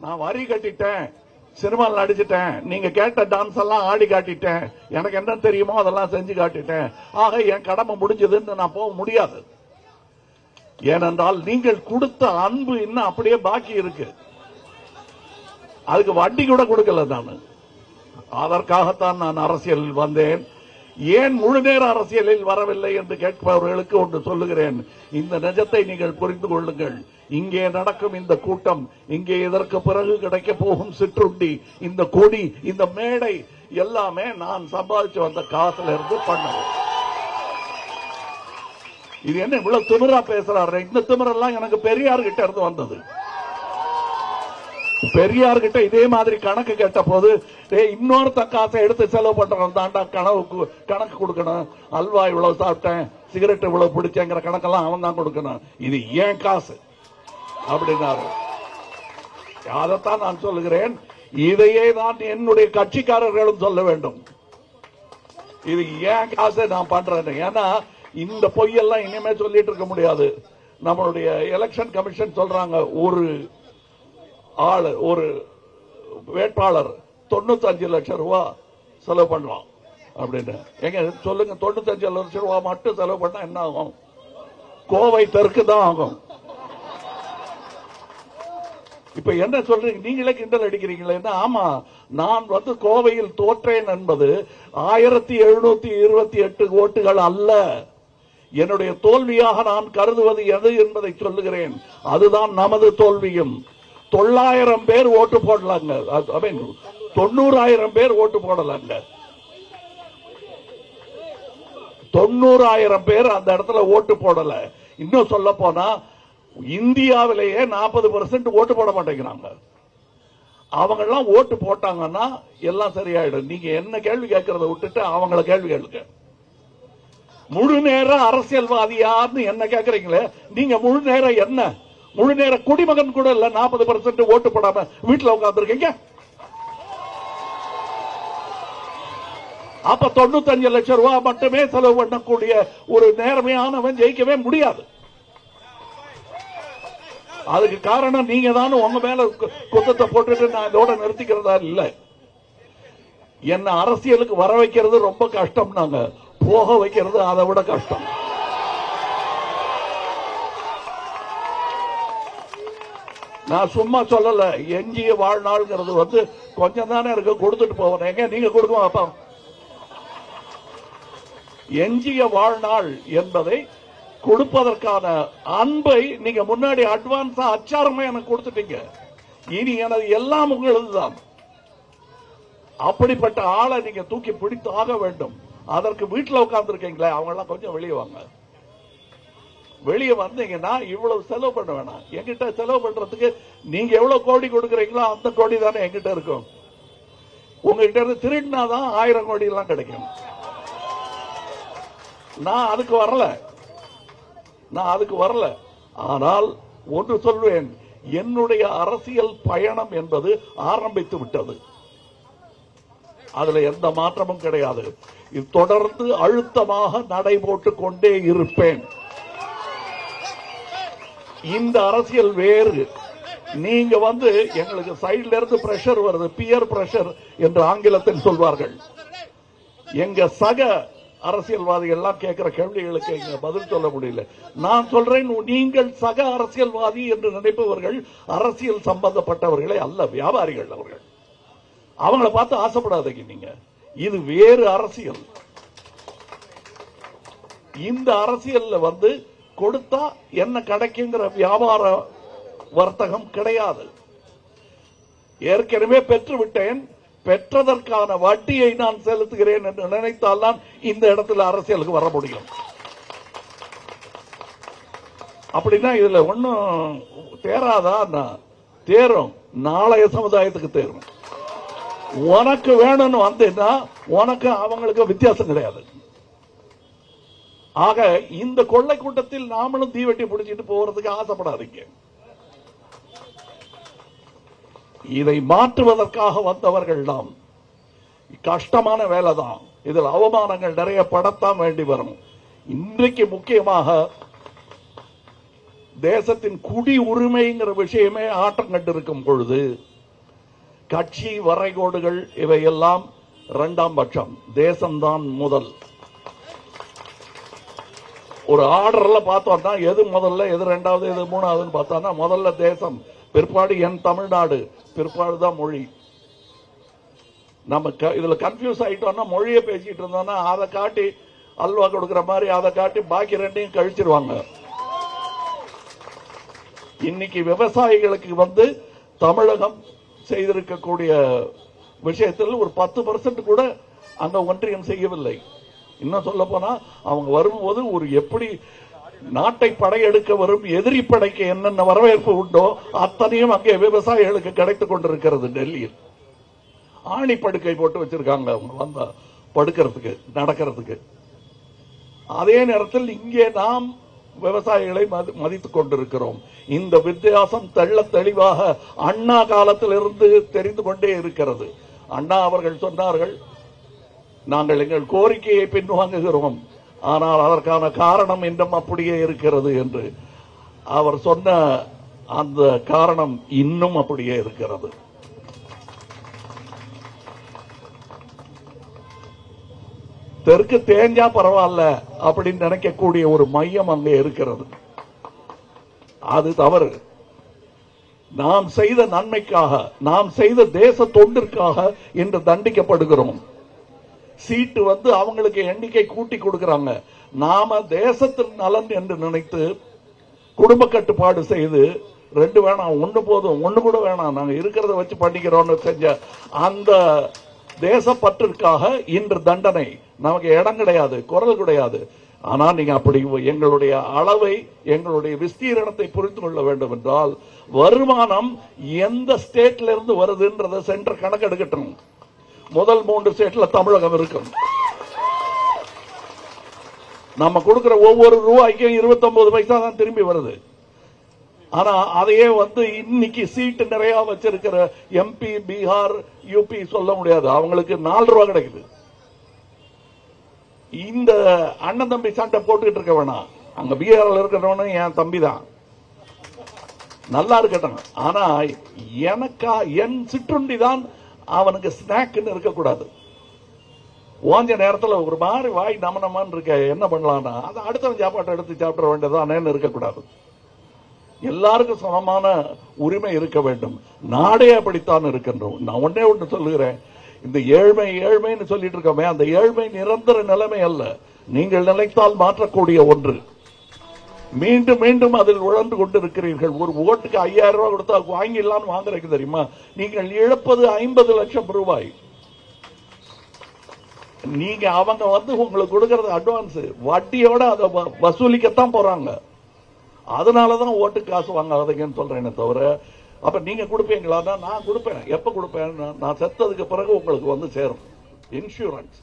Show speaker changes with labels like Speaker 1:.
Speaker 1: நான் வரி கட்டிட்டேன், சினிமாவில் நடிச்சிட்டேன், நீங்க கேட்ட டான்ஸ் எல்லாம் ஆடி காட்டிட்டேன், எனக்கு என்ன தெரியுமோ அதெல்லாம் செஞ்சு காட்டிட்டேன், ஆக என் கடமை முடிஞ்சதுன்னு நான் போக முடியாது. ஏனென்றால் நீங்கள் கொடுத்த அன்பு இன்னும் அப்படியே பாக்கி இருக்கு. அதுக்கு வட்டி கூட கொடுக்கல நான். அதற்காகத்தான் நான் அரசியலில் வந்தேன். ஏன் முழு நேர அரசியலில் வரவில்லை என்று கேட்பவர்களுக்கு ஒன்று சொல்லுகிறேன். இந்த நிஜத்தை நீங்கள் புரிந்து கொள்ளுங்கள். இங்கே நடக்கும் இந்த கூட்டம், இங்கே இதற்கு பிறகு கிடைக்க போகும் சிற்றுண்டி, இந்த கொடி, இந்த மேடை எல்லாமே நான் சம்பாதிச்சு வந்த காசுல இருந்து பண்ணது. இது என்ன இவ்வளவு திமிரா பேசுறாரு? இந்த திமிரெல்லாம் எனக்கு பெரியார் கிட்ட இருந்து வந்தது. பெரியார் கிட்ட இதே மாதிரி கணக்கு கேட்ட போது, இன்னொருத்த காசை எடுத்து செலவு பண்றோம் தாண்டா கணக்கு கொடுக்கணும். அல்வா இவ்வளவு சாப்பிட்டேன், சிகரெட் இவ்வளவு பிடிச்சேங்கிற கணக்கெல்லாம் அவன் தான் கொடுக்கணும். இது ஏன் காசு அப்படின்னாரு. அதைத்தான் நான் சொல்லுகிறேன். இதையே தான் என்னுடைய கட்சிக்காரர்களும் சொல்ல வேண்டும். இது ஏன் காசை நான் பண்றேன். ஏன்னா இந்த பொய்யெல்லாம் இனிமே சொல்லிட்டு இருக்க முடியாது. நம்மளுடைய எலெக்ஷன் கமிஷன் சொல்றாங்க, ஒரு வேட்பாளர் 95 லட்சம் ரூபாய் செலவு பண்ணலாம் அப்படின்னு. எங்க சொல்லுங்க, 95 லட்சம் ரூபாய் மட்டும் செலவு பண்ணா என்ன ஆகும்? கோவை தெற்கு தான் ஆகும். இப்ப என்ன சொல்றீங்க? நீங்களே கிண்டல் அடிக்கிறீங்களே. ஆமா, நான் கோவையில் தோற்றேன் என்பது 1728 ஓட்டுகள் அல்ல. என்னுடைய தோல்வியாக நான் கருதுவது எது என்பதை சொல்லுகிறேன். அதுதான் நமது தோல்வியும். 900 பேர் ஓட்டு போடலாங்க, 90,000 பேர் ஓட்டு போடலாங்க. 90,000 பேர் அந்த இடத்துல ஓட்டு போடல. இன்னும் சொல்ல போனா இந்தியாவிலேயே 40% ஓட்டு போட மாட்டேங்கிறாங்க. அவங்க எல்லாம் ஓட்டு போட்டாங்கன்னா எல்லாம் சரியாயிடும். நீங்க என்ன கேள்வி கேட்கறத விட்டுட்டு அவங்கள கேள்வி கேளுங்க. முழு நேர அரசியல்வாதியான்னு என்ன கேட்கறீங்களே, நீங்க முழு நேரம் என்ன? முழு நேர குடிமகன் கூட இல்ல. 40% ஓட்டு போடாம வீட்டுல உட்கார்ந்துருக்கீங்க. அப்ப 95 லட்சம் ரூபாய் மட்டுமே செலவு பண்ணக்கூடிய ஒரு நேர்மையானவன் ஜெயிக்கவே முடியாது. அதுக்கு காரணம் நீங்க தான் உங்க மேல குத்தத்தை போட்டுட்டு நான் இதோட நிறுத்திக்கிறதா இல்ல. என்ன அரசியலுக்கு வர வைக்கிறது ரொம்ப கஷ்டம், நாங்க போக வைக்கிறது அதை விட கஷ்டம். நான் சும்மா சொல்லல. எஞ்சிய வாழ்நாள்ங்கிறது கொஞ்சம் தானே இருக்கு, கொடுத்துட்டு போவேன். எங்க நீங்க கொடுக்க அப்பா? எஞ்சிய வாழ்நாள் என்பதை கொடுப்பதற்கான அன்பை நீங்க முன்னாடி அட்வான்ஸா அச்சாரமா எனக்கு கொடுத்துட்டீங்க. இனி எனது எல்லாம் உங்களதுதான். அப்படிப்பட்ட ஆளை நீங்க தூக்கி பிடித்து ஆக வேண்டும். அதற்கு வீட்டில் உட்கார்ந்து இருக்கீங்களே, அவங்க எல்லாம் கொஞ்சம் வெளியே வாங்க. வெளியே வந்தீங்கன்னா இவ்வளவு செலவு பண்ண வேணாம். என்கிட்ட செலவு பண்றதுக்கு நீங்க எவ்வளவு கோடி கொடுக்கறீங்களோ அந்த கோடி தானே என்கிட்ட இருக்கும். உங்ககிட்ட இருந்து திருடினாதான் 1000 கோடி எல்லாம் கிடைக்கும். நான் அதுக்கு வரல. ஆனால் ஒன்று சொல்வேன், என்னுடைய அரசியல் பயணம் என்பது ஆரம்பித்து விட்டது. அதுல எந்த மாற்றமும் கிடையாது. இது தொடர்ந்து அழுத்தமாக நடைபோட்டுக் கொண்டே இருப்பேன். இந்த அரசியல் வேறு. நீங்க எங்களுக்கு சைட்ல இருந்து பிரஷர் வருது, பியர் பிரஷர் என்று ஆங்கிலத்தில் சொல்வார்கள். எங்க சக அரசியல்வாதிகள் எல்லாம் கேட்கிற கேள்விகளுக்கு எங்க பதில் சொல்ல முடியல. நான் சொல்றேன், நீங்கள் சக அரசியல்வாதி என்று நினைப்பவர்கள் அரசியல் சம்பந்தப்பட்டவர்களே அல்ல, வியாபாரிகள் அவர்கள். அவங்கள பார்த்து ஆசைப்படாதீங்க. நீங்க இது வேறு அரசியல். இந்த அரசியல்ல கொடுத்தா என்ன கிடைக்குங்கிற வியாபார வர்த்தகம் கிடையாது. ஏற்கனவே பெற்றுவிட்டேன், பெற்றதற்கான வட்டியை நான் செலுத்துகிறேன் என்று நினைத்தால்தான் இந்த இடத்துல அரசியலுக்கு வர முடியும். அப்படின்னா இதுல ஒன்னும் தேராதா? தேரும். நாளைய சமுதாயத்துக்கு தேரும். உனக்கு வேணும்னு வந்தேன்னா உனக்கு அவங்களுக்கு வித்தியாசம் கிடையாது. ஆக இந்த கொள்ளை கூட்டத்தில் நாமளும் தீவெட்டி பிடிச்சிட்டு போறதுக்கு ஆசைப்படாதீங்க. இதை மாற்றுவதற்காக வந்தவர்கள் நாம். கஷ்டமான வேலை தான். இதில் அவமானங்கள் நிறைய படத்தான் வேண்டி வரும். இன்றைக்கு முக்கியமாக தேசத்தின் குடி உரிமைங்கிற விஷயமே ஆட்டம் கண்டிருக்கும் பொழுது கட்சி வரைகோடுகள் இவையெல்லாம் இரண்டாம் பட்சம், தேசம்தான் முதல். ஒரு ஆர்டர்ல பார்த்தோம்னா எது முதல்ல, எது ரெண்டாவது, எது மூணாவதுன்னு பார்த்தோம்னா முதல்ல தேசம், பிற்பாடு என் தமிழ்நாடு, பிற்பாடு தான் மொழி. நம்ம இதுல கன்ஃபியூஸ் ஆயிட்டோம்னா மொழியை பேசிட்டு இருந்தோம்னா அதை காட்டி அல்வா கொடுக்கிற மாதிரி அதை காட்டி பாக்கி ரெண்டையும் கழிச்சிருவாங்க. இன்னைக்கு விவசாயிகளுக்கு தமிழகம் செய்திருக்கக்கூடிய விஷயத்தில் ஒரு 10% கூட அந்த ஒன்றியம் செய்யவில்லை. இன்னும் சொல்ல போனா அவங்க வரும்போது ஒரு எப்படி நாட்டை படையெடுக்க வரும் எதிரி படைக்கு என்னென்ன வரவேற்பு உண்டோ அத்தனையும் அங்கே விவசாயிகளுக்கு கிடைத்துக் கொண்டிருக்கிறது. டெல்லியில் ஆணி படுக்கை போட்டு வச்சிருக்காங்க அவங்க வந்த படுக்கிறதுக்கு, நடக்கிறதுக்கு. அதே நேரத்தில் இங்கே நாம் விவசாயிகளை மதித்துக் கொண்டிருக்கிறோம். இந்த வித்தியாசம் தெள்ள தெளிவாக அண்ணா காலத்திலிருந்து தெரிந்து கொண்டே இருக்கிறது. அண்ணா அவர்கள் சொன்னார்கள், நாங்கள் எங்கள் கோரிக்கையை பின்வாங்குகிறோம், ஆனால் அதற்கான காரணம் இன்னும் அப்படியே இருக்கிறது என்று. அவர் சொன்ன அந்த காரணம் இன்னும் அப்படியே இருக்கிறது. தெற்கு தேஞ்சா பரவாயில்ல அப்படின்னு நினைக்கக்கூடிய ஒரு மையம் அங்கே இருக்கிறது. அது தவறு. நாம் செய்த நன்மைக்காக, நாம் செய்த தேச தொண்டிற்காக இன்று தண்டிக்கப்படுகிறோம். சீட்டு அவங்களுக்கு எண்ணிக்கை கூட்டி கொடுக்கிறாங்க. நாம தேசத்தின் நலன் என்று நினைத்து குடும்ப கட்டுப்பாடு செய்து 2 வேணாம், 1 போதும், 1 கூட வேணாம், நாங்க இருக்கிறத வச்சு பண்ணிக்கிறோம்னு செஞ்ச அந்த தேசப்பற்றிற்காக இன்று தண்டனை. நமக்கு இடம் கிடையாது, குரல் கிடையாது. ஆனா நீங்க அப்படி எங்களுடைய அளவை, எங்களுடைய விஸ்தீரணத்தை புரிந்து கொள்ள வேண்டும் என்றால் வருமானம் எந்த ஸ்டேட்ல இருந்து வருதுன்றத சென்டர் கணக்கெடுக்கட்டும். முதல் 3 ஸ்டேட்ல தமிழகம் இருக்கும். நம்ம கொடுக்கிற ஒவ்வொரு ரூபாய்க்கும் 29 பைசா தான் திரும்பி வருது. ஆனா அதையே இன்னைக்கு சீட்டு நிறைய வச்சிருக்கிற எம்பி, பீகார், யூபி சொல்ல முடியாது. அவங்களுக்கு 4 ரூபாய் கிடைக்குது. இந்த அண்ணன் தம்பி சண்டை போட்டுக்கிட்டு இருக்க வேணாம். அங்க பீகார்ல இருக்கிறவனும் என் தம்பி தான், நல்லா இருக்கட்டும். ஆனா என் சிற்றுண்டி தான் அவனுக்கு ஸ்நாக்னு இருக்கக்கூடாது. ஓஞ்ச நேரத்தில் ஒரு மாதிரி வாய் நமனமான்னு இருக்க, என்ன பண்ணலாம்னா அதை அடுத்தவன் சாப்பாட்டை எடுத்து சாப்பிட வேண்டியதான் இருக்கக்கூடாது. எல்லாருக்கும் சமமான உரிமை இருக்க வேண்டும். நாடே அப்படித்தான் இருக்கின்றோம். நான் ஒண்ணு சொல்லுகிறேன், இந்த ஏழ்மைன்னு சொல்லிட்டு இருக்கோமே, அந்த ஏழ்மை நிரந்தர நிலைமை அல்ல, நீங்கள் நினைத்தால் மாற்றக்கூடிய ஒன்று. மீண்டும் மீண்டும் அதில் உழந்து கொண்டிருக்கிறீர்கள். ஒரு ஓட்டுக்கு 5000 ரூபாய் கொடுத்தா வாங்கிடலான்னு வாங்குறதுக்கு தெரியுமா? நீங்கள் இழப்பது 50 லட்சம் ரூபாய். நீங்க அவங்க உங்களுக்கு கொடுக்கறது அட்வான்ஸ், வட்டியோட அதை வசூலிக்கத்தான் போறாங்க. அதனாலதான் ஓட்டு காசு வாங்காதீங்கன்னு சொல்றேன் தவிர, அப்ப நீங்க கொடுப்பீங்களா? நான் கொடுப்பேன். எப்ப கொடுப்பேன்? நான் செத்ததுக்கு பிறகு உங்களுக்கு சேரும். இன்சூரன்ஸ்